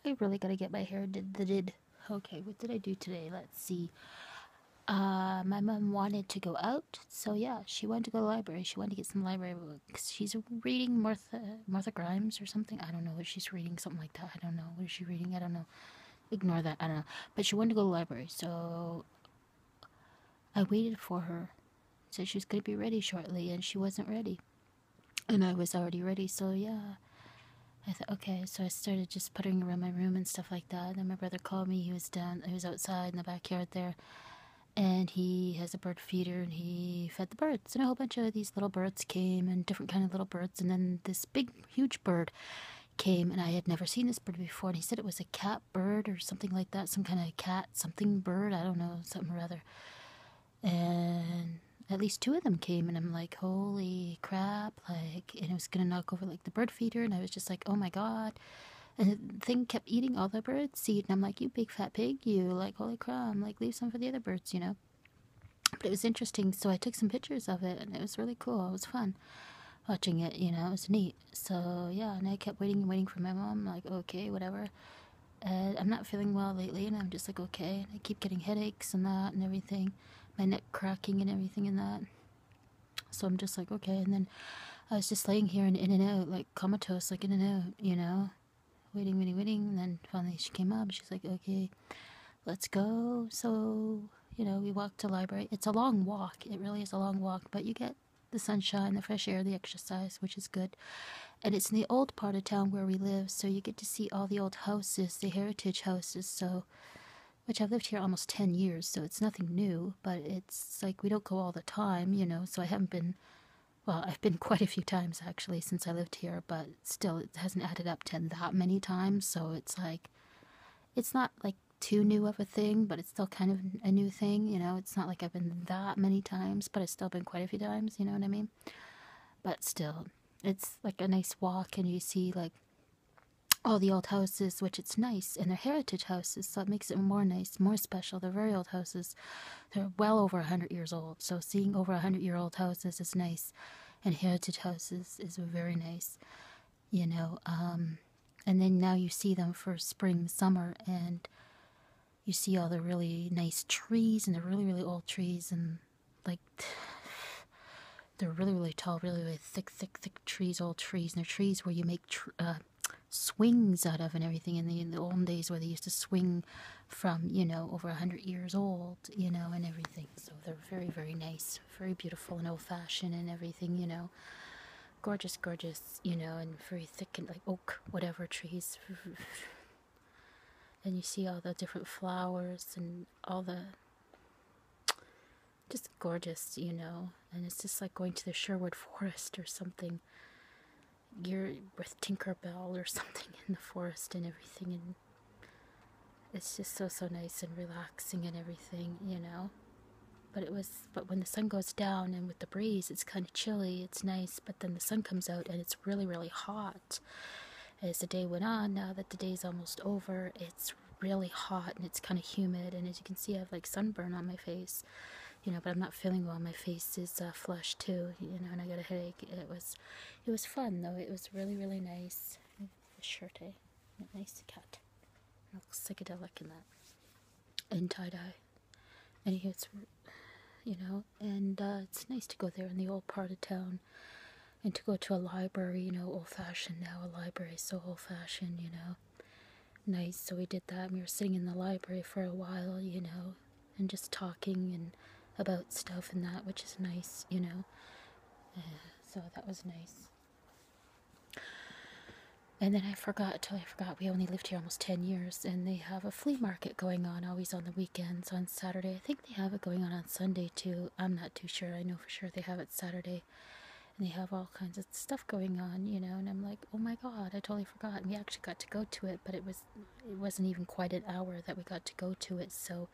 I really gotta get my hair did. Okay, what did I do today? Let's see. My mom wanted to go out, so yeah, she wanted to go to the library. She wanted to get some library books. She's reading Martha Grimes or something. I don't know what she's reading, something like that. I don't know. What is she reading? I don't know. Ignore that. I don't know. But she wanted to go to the library, so I waited for her. Said she was gonna be ready shortly, and she wasn't ready. And I was already ready, so yeah. I thought, okay, so I started just puttering around my room and stuff like that. Then my brother called me. He was outside in the backyard there, and he has a bird feeder, and he fed the birds. And a whole bunch of these little birds came, and different kind of little birds. And then this big, huge bird came, and I had never seen this bird before. And he said it was a cat bird or something like that, some kind of cat something bird. I don't know, something or other. And at least two of them came, and I'm like, holy crap, like, and it was gonna knock over like the bird feeder, and I was just like, oh my god. And the thing kept eating all the bird seed, and I'm like, you big fat pig, you, like, holy crap, I'm like, leave some for the other birds, you know. But it was interesting, so I took some pictures of it, and it was really cool. It was fun watching it, you know. It was neat. So yeah, and I kept waiting and waiting for my mom, like, okay, whatever. I'm not feeling well lately, and I'm just like, okay. And I keep getting headaches and that and everything, my neck cracking and everything and that. So I'm just like, okay. And then I was just laying here and in and out, like comatose, like in and out, you know, waiting, waiting, waiting. And then finally she came up. She's like, okay, let's go. So, you know, we walked to the library. It's a long walk. It really is a long walk, but you get the sunshine, the fresh air, the exercise, which is good. And it's in the old part of town where we live, so you get to see all the old houses, the heritage houses. So, which I've lived here almost 10 years, so it's nothing new, but it's like we don't go all the time, you know, so I haven't been, well, I've been quite a few times actually since I lived here, but still it hasn't added up to that many times, so it's like, it's not like too new of a thing, but it's still kind of a new thing, you know. It's not like I've been that many times, but it's still been quite a few times, you know what I mean? But still, it's like a nice walk, and you see like all the old houses, which it's nice, and they're heritage houses, so it makes it more nice, more special. They're very old houses. They're well over 100 years old, so seeing over 100-year-old houses is nice, and heritage houses is very nice, you know. And then now you see them for spring, summer, and you see all the really nice trees, and the really, really old trees, and like they're really, really tall, really, really thick, thick, thick trees, old trees, and they're trees where you make swings out of and everything in the olden days where they used to swing from, you know, over 100 years old, you know, and everything. So they're very, very nice, very beautiful and old-fashioned and everything, you know. Gorgeous, gorgeous, you know, and very thick and like oak, whatever trees. And you see all the different flowers and all the just gorgeous, you know. And it's just like going to the Sherwood Forest or something. You're with Tinkerbell or something in the forest and everything, and it's just so, so nice and relaxing and everything, you know. But when the sun goes down and with the breeze, it's kind of chilly, it's nice, but then the sun comes out and it's really, really hot. As the day went on, now that the day's almost over, it's really hot and it's kind of humid, and as you can see, I have like sunburn on my face, you know, but I'm not feeling well. My face is flushed too, you know, and I got a headache. It was fun though. It was really, really nice. The shirt, eh? Nice cat. It looks psychedelic in that. And tie-dye. Anywho, it's, you know, and it's nice to go there in the old part of town, and to go to a library, you know, old-fashioned now. A library is so old-fashioned, you know. Nice, so we did that, and we were sitting in the library for a while, you know, and just talking and about stuff and that, which is nice, you know. So that was nice. And then I forgot, we only lived here almost 10 years, and they have a flea market going on always on the weekends, on Saturday. I think they have it going on Sunday too. I'm not too sure. I know for sure they have it Saturday. And they have all kinds of stuff going on, you know, and I'm like, oh my god, I totally forgot. And we actually got to go to it, but it wasn't even quite an hour that we got to go to it, so,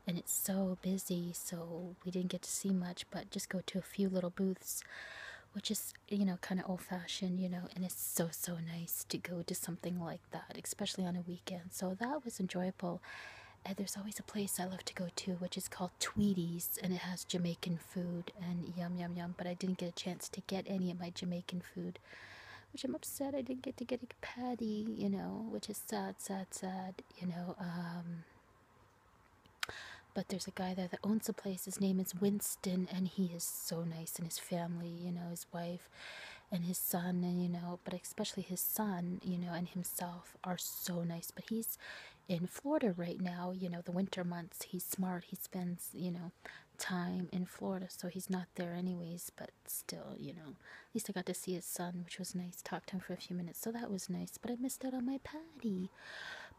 and it's so busy, so we didn't get to see much, but just go to a few little booths, which is, you know, kind of old-fashioned, you know, and it's so, so nice to go to something like that, especially on a weekend. So that was enjoyable. And there's always a place I love to go to, which is called Tweedy's, and it has Jamaican food, and yum, yum, yum, but I didn't get a chance to get any of my Jamaican food, which I'm upset I didn't get to get a patty, you know, which is sad, sad, sad, you know. But there's a guy there that owns the place. His name is Winston, and he is so nice, and his family, you know, his wife and his son, and you know, but especially his son, you know, and himself are so nice. But he's in Florida right now, you know, the winter months. He's smart. He spends, you know, time in Florida, so he's not there anyways, but still, you know, at least I got to see his son, which was nice. Talked to him for a few minutes, so that was nice. But I missed out on my patty.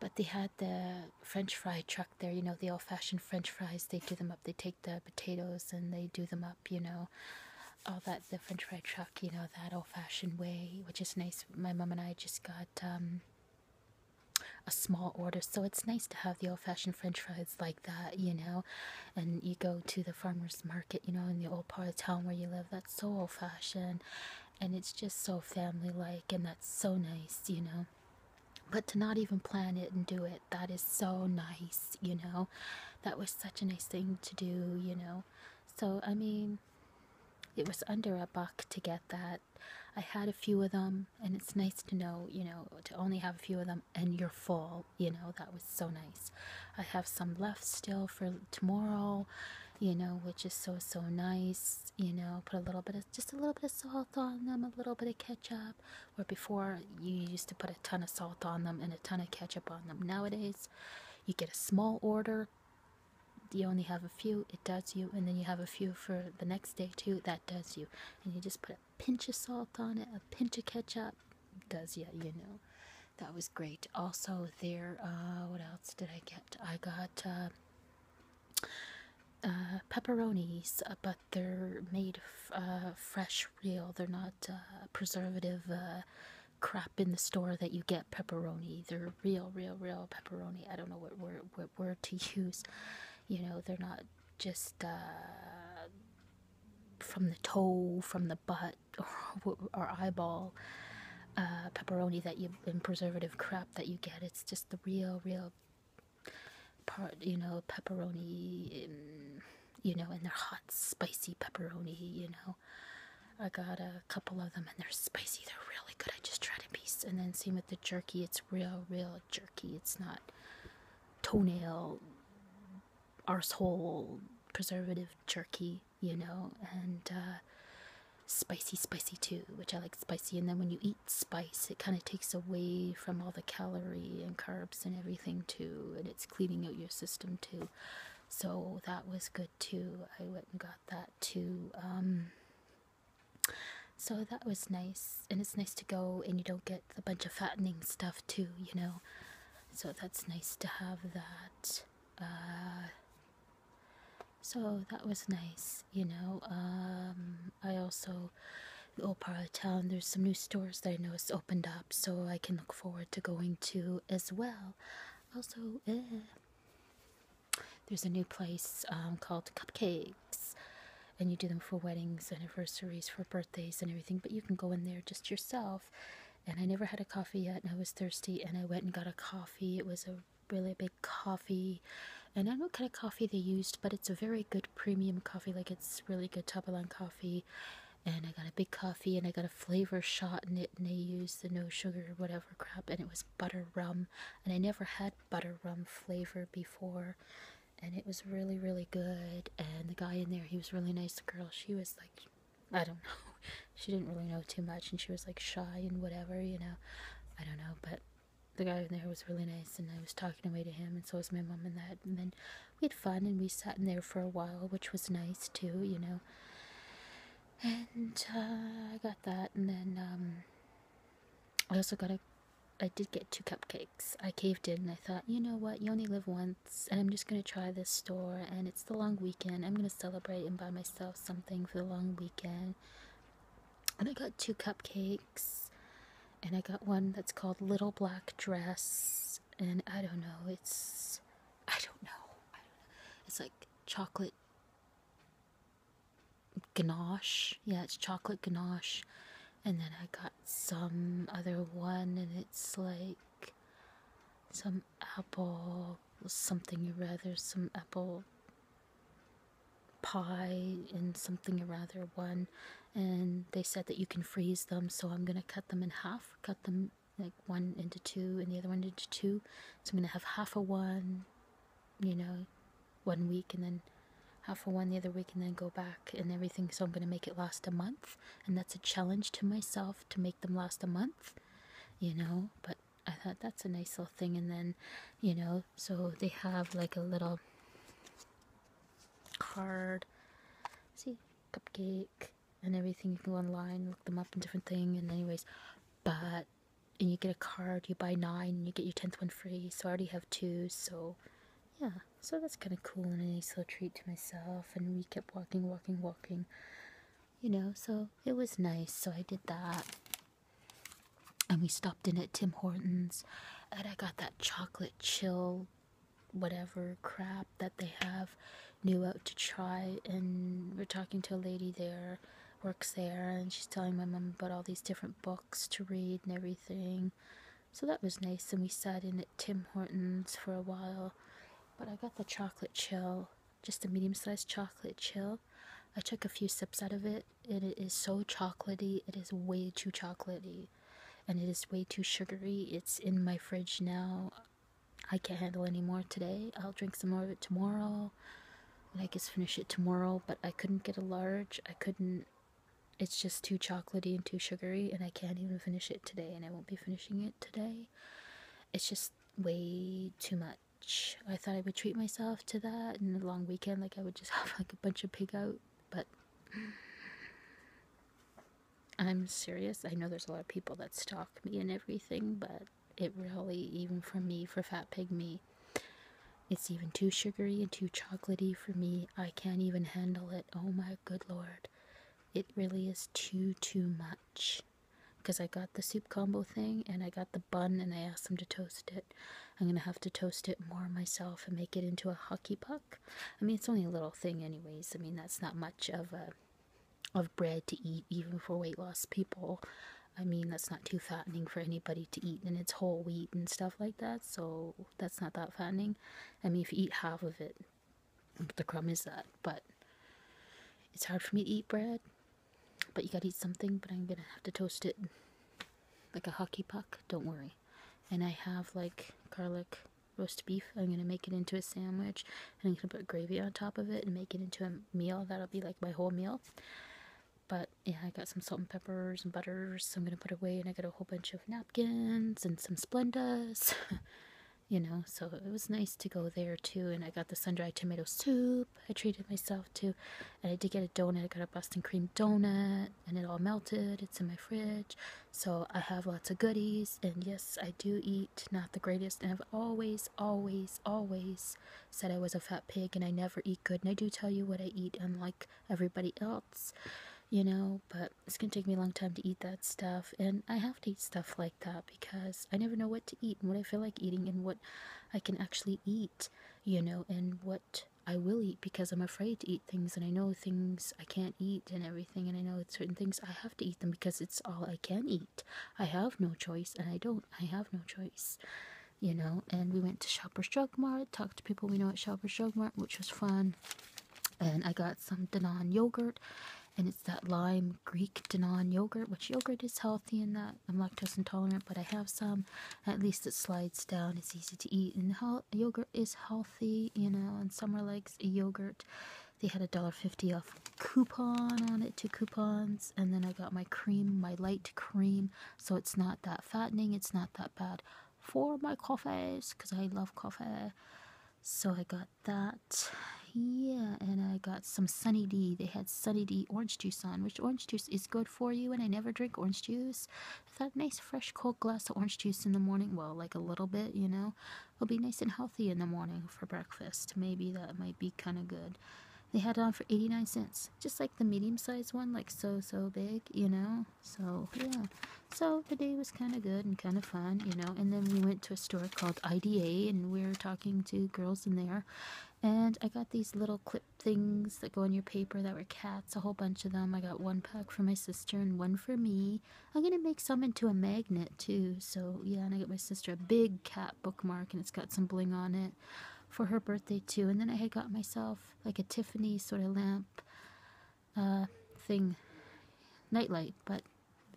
But they had the French fry truck there, you know, the old-fashioned French fries. They do them up. They take the potatoes and they do them up, you know, all that, the French fry truck, you know, that old-fashioned way, which is nice. My mom and I just got a small order, so it's nice to have the old-fashioned French fries like that, you know. And you go to the farmer's market, you know, in the old part of town where you live. That's so old-fashioned, and it's just so family-like, and that's so nice, you know. But to not even plan it and do it, that is so nice, you know. That was such a nice thing to do, you know. So, I mean, it was under $1 to get that. I had a few of them, and it's nice to know, you know, to only have a few of them and you're full, you know. That was so nice. I have some left still for tomorrow, you know, which is so, so nice, you know. Put a little bit of, just a little bit of salt on them, a little bit of ketchup, where before you used to put a ton of salt on them and a ton of ketchup on them. Nowadays, you get a small order, you only have a few, it does you, and then you have a few for the next day too, that does you. And you just put a pinch of salt on it, a pinch of ketchup, does you, you know. That was great. Also there, what else did I get? I got pepperonis, but they're made fresh, real. They're not preservative crap in the store that you get pepperoni. They're real, real, real pepperoni. I don't know what word to use. You know, they're not just from the toe, from the butt, or eyeball pepperoni that you, in preservative crap that you get. It's just the real, real part, you know, pepperoni, you know, and they're hot, spicy pepperoni, you know. I got a couple of them and they're spicy. They're really good. I just tried a piece. And then same with the jerky. It's real, real jerky. It's not toenail, arsehole, preservative jerky, you know. And spicy, spicy too, which I like spicy. And then when you eat spice, it kind of takes away from all the calorie and carbs and everything too. And it's cleaning out your system too. So that was good too. I went and got that too. So that was nice, and it's nice to go and you don't get a bunch of fattening stuff too, you know. So that's nice to have that. So that was nice, you know. I also, the old part of town, there's some new stores that I noticed opened up, so I can look forward to going to as well. Also, there's a new place called Cupcakes, and you do them for weddings, anniversaries, for birthdays and everything, but you can go in there just yourself. And I never had a coffee yet, and I was thirsty, and I went and got a coffee. It was a really big coffee, and I don't know what kind of coffee they used, but it's a very good premium coffee. Like, it's really good Tabalan coffee. And I got a big coffee, and I got a flavor shot in it, and they used the no sugar whatever crap, and it was butter rum, and I never had butter rum flavor before, and it was really, really good. And the guy in there, he was really nice. The girl, she was like, I don't know, she didn't really know too much, and she was like shy and whatever, you know. I don't know, but the guy in there was really nice, and I was talking away to him, and so was my mom and that. And then we had fun, and we sat in there for a while, which was nice too, you know. And I got that, and then I also got I did get 2 cupcakes. I caved in, and I thought, you know what, you only live once, and I'm just gonna try this store, and it's the long weekend. I'm gonna celebrate and buy myself something for the long weekend. And I got 2 cupcakes, and I got one that's called Little Black Dress, and I don't know, I don't know, it's like chocolate ganache. Yeah, it's chocolate ganache. And then I got some other one, and it's like some apple something or rather, some apple pie and something or rather one. and they said that you can freeze them, so I'm gonna cut them in half, cut them like one into two and the other one into two. So I'm gonna have half of one, you know, 1 week, and then half of one the other week, and then go back and everything. So I'm gonna make it last a month, and that's a challenge to myself to make them last a month, you know. But I thought that's a nice little thing. And then, you know, so they have like a little card, see, cupcake and everything. You can go online, look them up and different thing. And anyways, but and you get a card, you buy 9 and you get your 10th one free. So I already have 2, so yeah, so that's kind of cool and a nice little treat to myself. And we kept walking, you know, so it was nice. So I did that, and we stopped in at Tim Hortons, and I got that chocolate chill whatever crap that they have new out to try. And we're talking to a lady there, works there, and she's telling my mom about all these different books to read and everything. So that was nice, and we sat in at Tim Hortons for a while. But I got the chocolate chill, just a medium-sized chocolate chill. I took a few sips out of it, and it is so chocolatey. It is way too chocolatey, and it is way too sugary. It's in my fridge now. I can't handle any more today. I'll drink some more of it tomorrow, and I guess finish it tomorrow. But I couldn't get a large. I couldn't. It's just too chocolatey and too sugary, and I can't even finish it today, and I won't be finishing it today. It's just way too much. I thought I would treat myself to that in a long weekend, like I would just have like a bunch of pig out, but I'm serious. I know there's a lot of people that stalk me and everything, but it really, even for me, for fat pig me, it's even too sugary and too chocolatey for me. I can't even handle it. Oh my good lord. It really is too much. Because I got the soup combo thing, and I got the bun, and I asked them to toast it. I'm gonna have to toast it more myself and make it into a hockey puck. I mean, it's only a little thing anyways. I mean, that's not much of bread to eat, even for weight loss people. I mean, that's not too fattening for anybody to eat, and it's whole wheat and stuff like that, so that's not that fattening. I mean, if you eat half of it, the crumb is that. But it's hard for me to eat bread, but you gotta eat something. But I'm gonna have to toast it like a hockey puck, don't worry. And I have like garlic roast beef. I'm gonna make it into a sandwich, and I'm gonna put gravy on top of it and make it into a meal. That'll be like my whole meal. But yeah, I got some salt and peppers and butters, so I'm gonna put away. And I got a whole bunch of napkins and some Splendas. You know, so it was nice to go there too. And I got the sun-dried tomato soup. I treated myself to, and I did get a donut. I got a Boston cream donut, and it all melted. It's in my fridge, so I have lots of goodies. And yes, I do eat not the greatest, and I've always said I was a fat pig, and I never eat good. And I do tell you what I eat, unlike everybody else, you know. But it's gonna take me a long time to eat that stuff, and I have to eat stuff like that because I never know what to eat and what I feel like eating and what I can actually eat, you know, and what I will eat, because I'm afraid to eat things, and I know things I can't eat and everything, and I know certain things I have to eat them because it's all I can eat. I have no choice, and I have no choice, you know. And we went to Shoppers Drug Mart, talked to people we know at Shoppers Drug Mart, which was fun. And I got some Danone yogurt, and it's that lime Greek Danone yogurt, which yogurt is healthy in that. I'm lactose intolerant, but I have some. At least it slides down, it's easy to eat, and yogurt is healthy, you know. And Summer likes a yogurt. They had $1.50 off coupon on it, 2 coupons. And then I got my cream, my light cream, so it's not that fattening, it's not that bad for my coffees, because I love coffee. So I got that. Yeah, and I got some Sunny D. They had Sunny D orange juice on, which orange juice is good for you, and I never drink orange juice. I thought nice fresh cold glass of orange juice in the morning, well, like a little bit, you know. It'll be nice and healthy in the morning for breakfast. Maybe that might be kind of good. They had it on for 89 cents, just like the medium-sized one, like so big, you know. So yeah, so the day was kind of good and kind of fun, you know. And then we went to a store called IDA, and we were talking to girls in there, and I got these little clip things that go on your paper that were cats, a whole bunch of them. I got 1 pack for my sister and 1 for me. I'm gonna make some into a magnet too, so yeah. And I got my sister a big cat bookmark, and it's got some bling on it for her birthday too. And then I had got myself like a Tiffany sort of lamp thing, nightlight, but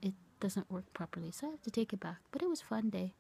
it doesn't work properly, so I have to take it back. But it was a fun day.